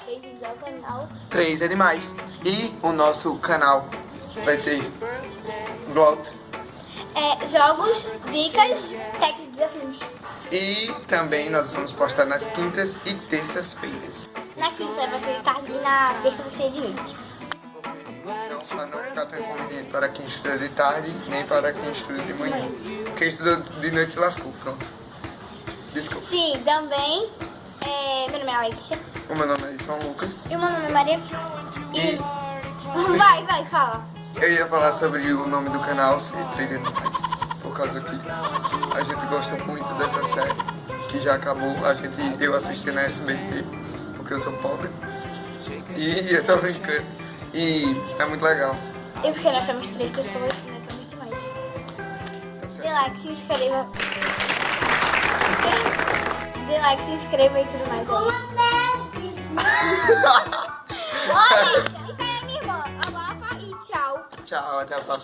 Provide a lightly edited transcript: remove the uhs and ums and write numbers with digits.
Bem-vindos ao canal. 3 é demais. E o nosso canal vai ter vlogs Jogos, dicas, techs e desafios. e também nós vamos postar nas quintas e terças-feiras. Na quinta vai ser tarde e na terça vai ser de noite. Não, para não ficar tão inconveniente para quem estuda de tarde, nem para quem estuda de manhã. Quem estuda de noite se lascou, pronto. Desculpa. Sim, também. Meu nome é Alexia. O meu nome é João Lucas. E o meu nome é Maria. E Vai, fala. eu ia falar sobre o nome do canal ser 3 é demais. Por causa que a gente gosta muito dessa série, que já acabou. Eu assisti na SBT, porque eu sou pobre. E eu tô brincando. E é muito legal. E porque nós somos 3 pessoas, nós somos demais. Tá Dê certo? like, se inscreva. Dê like, se inscreva e tudo mais. Olha, isso aí é minha irmã. Abafa e tchau. Tchau, até a próxima.